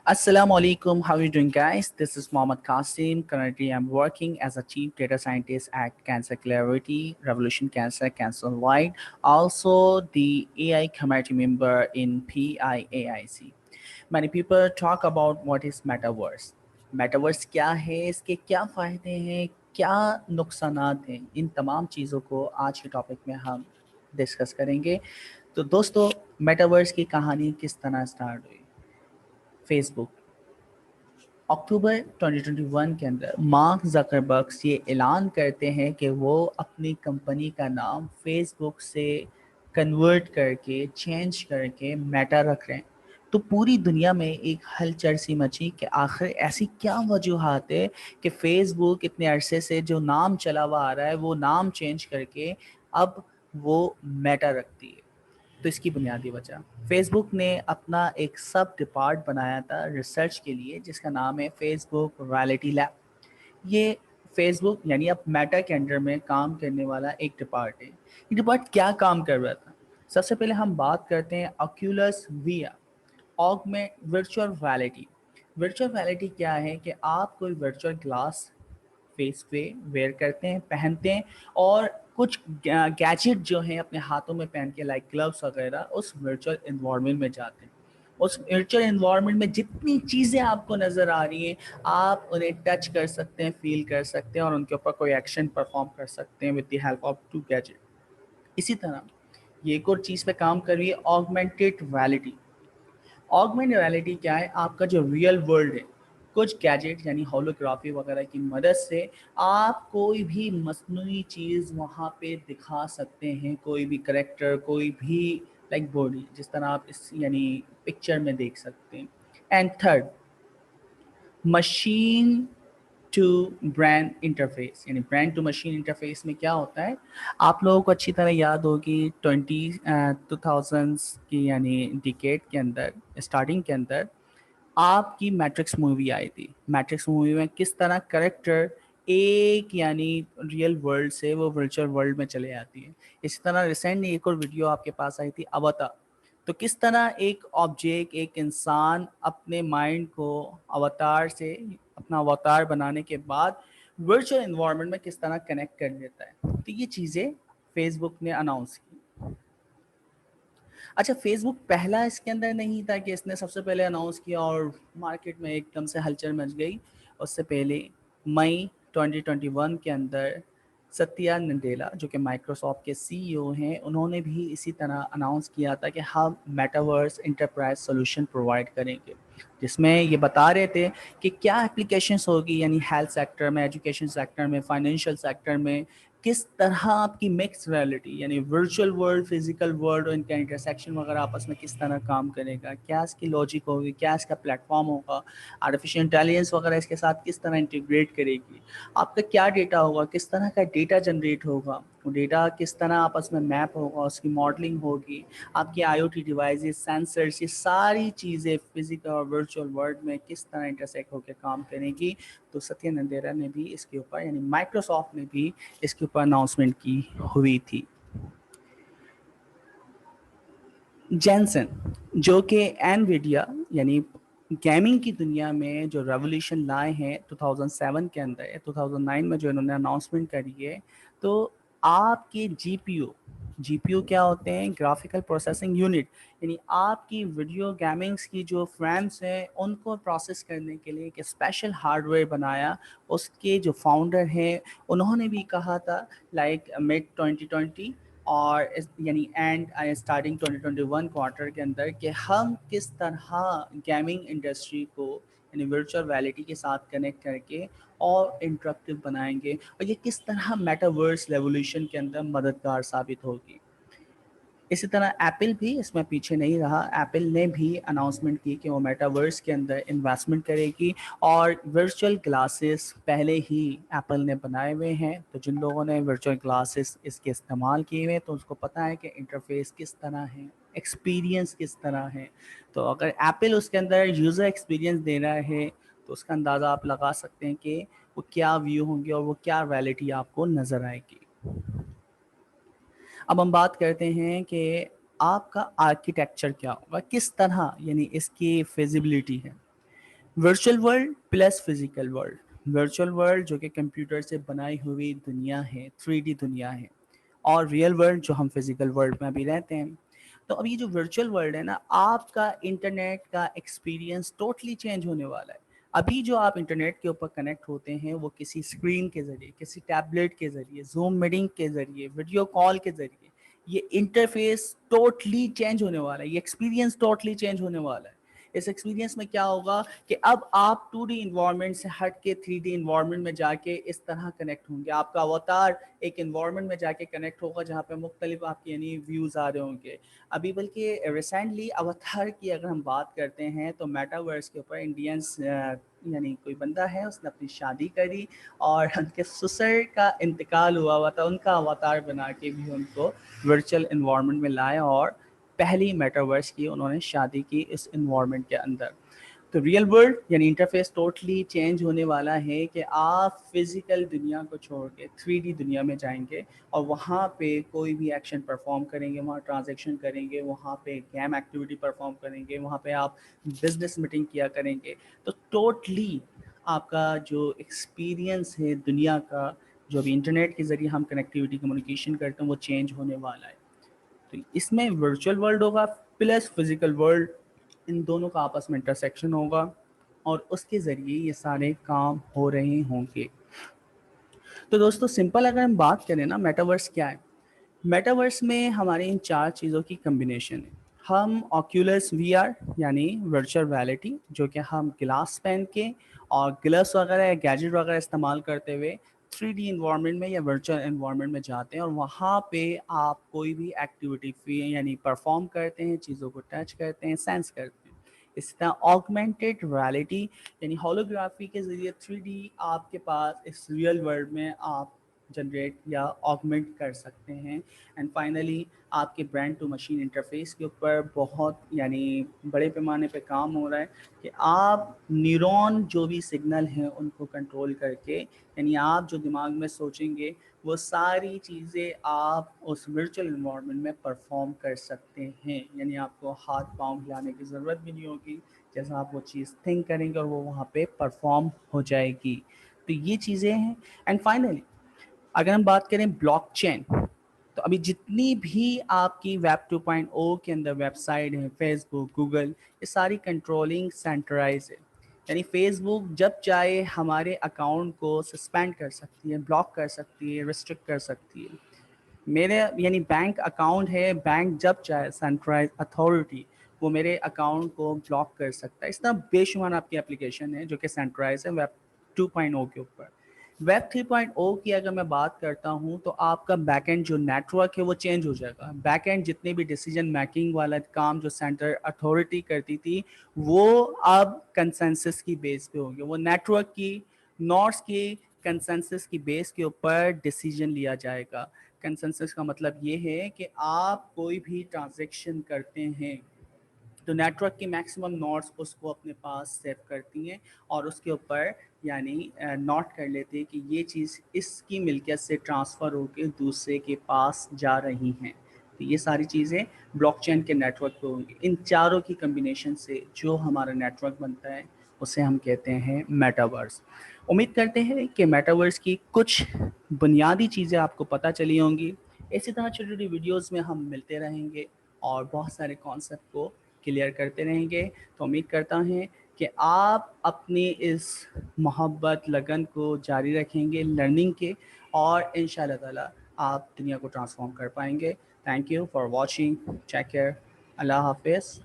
Assalamu alaikum. How are you doing, guys? This is Mohammad Qasim. Currently, I'm working as a chief data scientist at Cancer Clarity, Revolution Cancer, Cancer Light. Also, the AI community member in PIAIC. Many people talk about what is metaverse. Metaverse क्या है, इसके क्या फ़ायदे हैं, क्या नुकसानात हैं, इन तमाम चीज़ों को आज के टॉपिक में हम डिस्कस करेंगे। तो दोस्तों, मेटावर्स की कहानी किस तरह स्टार्ट हुई? फेसबुक अक्टूबर 2021 के अंदर मार्क जकरबर्ग ये ऐलान करते हैं कि वो अपनी कंपनी का नाम फेसबुक से कन्वर्ट करके चेंज करके मेटा रख रहे हैं। तो पूरी दुनिया में एक हलचल सी मची कि आखिर ऐसी क्या वजूहात है कि फेसबुक इतने अरसे से जो नाम चला हुआ आ रहा है वो नाम चेंज करके अब वो मेटा रखती है। तो इसकी बुनियादी वजह, फेसबुक ने अपना एक सब डिपार्ट बनाया था रिसर्च के लिए जिसका नाम है फेसबुक रियलिटी लैब। ये फेसबुक यानी अब मेटा के अंडर में काम करने वाला एक डिपार्ट है। ये डिपार्ट क्या काम कर रहा था? सबसे पहले हम बात करते हैं Oculus VR, augment virtual reality. Virtual reality क्या है कि आप कोई वर्चुअल ग्लास फेस पे वेयर करते हैं, पहनते हैं, और कुछ गैजेट जो हैं अपने हाथों में पहन के लाइक ग्लव्स वगैरह उस वर्चुअल इन्वायरमेंट में जाते हैं। उस वर्चुअल इन्वायरमेंट में जितनी चीज़ें आपको नज़र आ रही हैं आप उन्हें टच कर सकते हैं, फील कर सकते हैं और उनके ऊपर कोई एक्शन परफॉर्म कर सकते हैं with the help of two gadget. इसी तरह ये एक और चीज़ पे काम कर रही है ऑगमेंटेड रियलिटी। ऑगमेंटेड रियलिटी क्या है? आपका जो रियल वर्ल्ड है, कुछ गैजेट यानी होलोग्राफी वगैरह की मदद से आप कोई भी मसनूई चीज़ वहाँ पे दिखा सकते हैं, कोई भी करेक्टर, कोई भी लाइक बॉडी, जिस तरह आप इस यानी पिक्चर में देख सकते हैं। And third, machine to brain interface. यानी ब्रांड टू मशीन इंटरफेस में क्या होता है, आप लोगों को अच्छी तरह याद होगी 2000s की यानी डिकेड के अंदर, स्टार्टिंग के अंदर आपकी मैट्रिक्स मूवी आई थी। मैट्रिक्स मूवी में किस तरह करेक्टर एक यानी रियल वर्ल्ड से वो वर्चुअल वर्ल्ड में चले जाती है। इसी तरह रिसेंटली एक और वीडियो आपके पास आई थी अवतार। तो किस तरह एक ऑब्जेक्ट, एक इंसान अपने माइंड को अवतार से, अपना अवतार बनाने के बाद वर्चुअल इन्वायरमेंट में किस तरह कनेक्ट कर लेता है। तो ये चीज़ें फेसबुक ने अनाउंस की। अच्छा, फेसबुक पहला इसके अंदर नहीं था कि इसने सबसे पहले अनाउंस किया और मार्केट में एकदम से हलचल मच गई। उससे पहले मई 2021 के अंदर सत्या नडेला जो कि माइक्रोसॉफ्ट के सीईओ हैं, उन्होंने भी इसी तरह अनाउंस किया था कि हम मेटावर्स इंटरप्राइज सॉल्यूशन प्रोवाइड करेंगे, जिसमें ये बता रहे थे कि क्या एप्लीकेशंस होगी यानी हेल्थ सेक्टर में, एजुकेशन सेक्टर में, फाइनेंशियल सेक्टर में किस तरह आपकी मिक्स रियलिटी यानी वर्चुअल वर्ल्ड, फिजिकल वर्ल्ड और इनका इंटरसेक्शन वगैरह आपस में किस तरह काम करेगा, क्या इसकी लॉजिक होगी, क्या इसका प्लेटफॉर्म होगा, आर्टिफिशियल इंटेलिजेंस वगैरह इसके साथ किस तरह इंटीग्रेट करेगी, आपका क्या डेटा होगा, किस तरह का डेटा जनरेट होगा, वो डेटा किस तरह आपस में मैप होगा, उसकी मॉडलिंग होगी, आपकी आईओटी डिवाइसेस, सेंसर्स, ये सारी चीज़ें फिजिकल और वर्चुअल वर्ल्ड में किस तरह इंटरसेक्ट होकर काम करेगी। तो सत्या नडेला ने भी इसके ऊपर यानी माइक्रोसॉफ्ट ने भी इसके ऊपर अनाउंसमेंट की हुई थी। जेंसन जो कि एनवीडिया यानी गेमिंग की दुनिया में जो रेवोल्यूशन लाए हैं 2007 के अंदर, 2009 में जो इन्होंने अनाउंसमेंट करी है। तो आपके जीपीयू क्या होते हैं? Graphical processing unit. यानी आपकी वीडियो गेमिंग्स की जो फ्रेम्स हैं उनको प्रोसेस करने के लिए एक स्पेशल हार्डवेयर बनाया। उसके जो फाउंडर हैं उन्होंने भी कहा था लाइक मिड 2020 और यानी एंड स्टार्टिंग 2021 क्वार्टर के अंदर कि हम किस तरह गेमिंग इंडस्ट्री को यानी वर्चुअल रियलिटी के साथ कनेक्ट करके और इंटरेक्टिव बनाएंगे और ये किस तरह मेटावर्स रेवोल्यूशन के अंदर मददगार साबित होगी। इसी तरह एप्पल भी इसमें पीछे नहीं रहा। एप्पल ने भी अनाउंसमेंट की कि वो मेटावर्स के अंदर इन्वेस्टमेंट करेगी और वर्चुअल ग्लासेस पहले ही एप्पल ने बनाए हुए हैं। तो जिन लोगों ने वर्चुअल ग्लासेस इसके इस्तेमाल किए हुए हैं तो उसको पता है कि इंटरफेस किस तरह है, एक्सपीरियंस किस तरह है। तो अगर एप्पल उसके अंदर यूज़र एक्सपीरियंस दे रहा है तो उसका अंदाज़ा आप लगा सकते हैं कि वो क्या व्यू होंगे और वो क्या रियलिटी आपको नज़र आएगी। अब हम बात करते हैं कि आपका आर्किटेक्चर क्या होगा, किस तरह यानी इसकी फिजिबिलिटी है। Virtual world plus physical world, virtual world جو کہ کمپیوٹر سے بنائی ہوئی دنیا ہے، 3D دنیا ہے، اور ریئل ورلڈ جو ہم فزیکل ورلڈ میں ابھی رہتے ہیں. تو اب یہ جو ورچوئل ورلڈ ہے نا، آپ کا انٹرنیٹ کا ایکسپیرینس ٹوٹلی چینج ہونے والا ہے. ابھی جو آپ انٹرنیٹ کے اوپر کنیکٹ ہوتے ہیں وہ کسی اسکرین کے ذریعے، کسی ٹیبلیٹ کے ذریعے، زوم میٹنگ کے ذریعے، ویڈیو کال کے ذریعے، یہ انٹرفیس ٹوٹلی چینج ہونے والا ہے، یہ ایکسپیرینس ٹوٹلی چینج ہونے والا ہے. اس ایکسپیرینس میں کیا ہوگا کہ اب آپ 2D انوائرمنٹ سے ہٹ کے 3D انوائرمنٹ میں جا کے اس طرح کنیکٹ ہوں گے. آپ کا اوتار ایک انوائرمنٹ میں جا کے کنیکٹ ہوگا جہاں پہ مختلف آپ کے یعنی ویوز آ رہے ہوں گے. ابھی بلکہ ریسنٹلی اوتار کی اگر ہم بات کرتے ہیں تو میٹاورس کے اوپر انڈینس یعنی کوئی بندہ ہے، اس نے اپنی شادی کری اور ان کے سسر کا انتقال ہوا تھا، ان کا اوتار بنا کے بھی ان کو ورچوئل انوائرمنٹ میں لایا اور پہلی میٹاورس کی انہوں نے شادی کی اس انوائرمنٹ کے اندر. تو ریئل ورلڈ یعنی انٹرفیس ٹوٹلی چینج ہونے والا ہے کہ آپ فزیکل دنیا کو چھوڑ کے 3D دنیا میں جائیں گے اور وہاں پہ کوئی بھی ایکشن پرفارم کریں گے، وہاں ٹرانزیکشن کریں گے، وہاں پہ گیم ایکٹیویٹی پرفارم کریں گے، وہاں پہ آپ بزنس میٹنگ کیا کریں گے. تو ٹوٹلی آپ کا جو ایکسپیرینس ہے دنیا کا، جو ابھی انٹرنیٹ کے ذریعے ہم کنیکٹیوٹی کمیونیکیشن کرتے ہیں، وہ چینج ہونے والا ہے. تو اس میں ورچوئل ورلڈ ہوگا پلس فزیکل ورلڈ، ان دونوں کا آپس میں انٹرسیکشن ہوگا اور اس کے ذریعے یہ سارے کام ہو رہے ہوں گے. تو دوستو سمپل اگر ہم بات کریں نا، میٹاورس کیا ہے؟ میٹاورس میں ہمارے ان چار چیزوں کی کمبینیشن ہے. ہم آکیولس وی آر یعنی ورچوئل ریالٹی، جو کہ ہم گلاس پہن کے اور گلس وغیرہ یا گیجٹ وغیرہ استعمال کرتے ہوئے 3D انوائرمنٹ میں یا ورچوئل انوائرمنٹ میں جاتے ہیں اور وہاں پہ آپ کوئی بھی ایکٹیویٹی یعنی پرفارم کرتے ہیں، چیزوں کو ٹچ کرتے ہیں، سینس کرتے ہیں. اس طرح آگمنٹڈ ریالٹی یعنی ہولوگرافی کے ذریعے 3D آپ کے پاس اس ریئل ورلڈ میں آپ جنریٹ یا آگمنٹ کر سکتے ہیں. اینڈ فائنلی آپ کے برینڈ ٹو مشین انٹرفیس کے اوپر بہت یعنی بڑے پیمانے پہ کام ہو رہا ہے کہ آپ نیورون جو بھی سگنل ہیں ان کو کنٹرول کر کے، یعنی آپ جو دماغ میں سوچیں گے وہ ساری چیزیں آپ اس ورچوئل انوائرمنٹ میں پرفارم کر سکتے ہیں. یعنی آپ کو ہاتھ پاؤں ہلانے کی ضرورت بھی نہیں ہوگی، جیسا آپ وہ چیز تھنک کریں گے اور وہ وہاں پہ پرفارم ہو جائے گی. تو یہ چیزیں ہیں. اینڈ فائنلی اگر ہم بات کریں بلاک چین، تو ابھی جتنی بھی آپ کی ویب 2.0 کے اندر ویب سائٹ ہیں، فیس بک، گوگل، یہ ساری کنٹرولنگ سینٹرائز ہے. یعنی فیس بک جب چاہے ہمارے اکاؤنٹ کو سسپینڈ کر سکتی ہے، بلاک کر سکتی ہے، ریسٹرکٹ کر سکتی ہے. میرے یعنی بینک اکاؤنٹ ہے، بینک جب چاہے سینٹرائز اتھارٹی وہ میرے اکاؤنٹ کو بلاک کر سکتا ہے. اس طرح بے شمار آپ کی اپلیکیشن ہے جو کہ سینٹرائز ہے ویب 2.0 کے اوپر. ویب 3.0 کی اگر میں بات کرتا ہوں تو آپ کا بیک اینڈ جو نیٹ ورک ہے وہ چینج ہو جائے گا. بیک اینڈ جتنے بھی ڈیسیجن میکنگ والا کام جو سینٹر اتھارٹی کرتی تھی وہ اب کنسنسس کی بیس پہ ہوگی. وہ نیٹ ورک کی نوٹس کی کنسنسس کی بیس کے اوپر ڈیسیجن لیا جائے گا. کنسنسس کا مطلب یہ ہے کہ آپ کوئی بھی ٹرانزیکشن کرتے ہیں تو نیٹ ورک کی میکسیمم نوٹس اس کو اپنے پاس سیو کرتی ہیں اور اس کے اوپر یعنی نوٹ کر لیتے ہیں کہ یہ چیز اس کی ملکیت سے ٹرانسفر ہو کے دوسرے کے پاس جا رہی ہیں. تو یہ ساری چیزیں بلاک چین کے نیٹ ورک پہ ہوں گی. ان چاروں کی کمبینیشن سے جو ہمارا نیٹ ورک بنتا ہے اسے ہم کہتے ہیں میٹاورس. امید کرتے ہیں کہ میٹاورس کی کچھ بنیادی چیزیں آپ کو پتہ چلی ہوں گی. اسی طرح چھوٹی چھوٹی ویڈیوز میں ہم ملتے رہیں گے اور بہت سارے کانسیپٹ کو کلیئر کرتے رہیں گے. تو امید کرتا ہوں کہ آپ اپنی اس محبت لگن کو جاری رکھیں گے لرننگ کے اور ان شاء اللہ تعالیٰ آپ دنیا کو ٹرانسفارم کر پائیں گے. Thank you for watching. Take care. اللہ حافظ.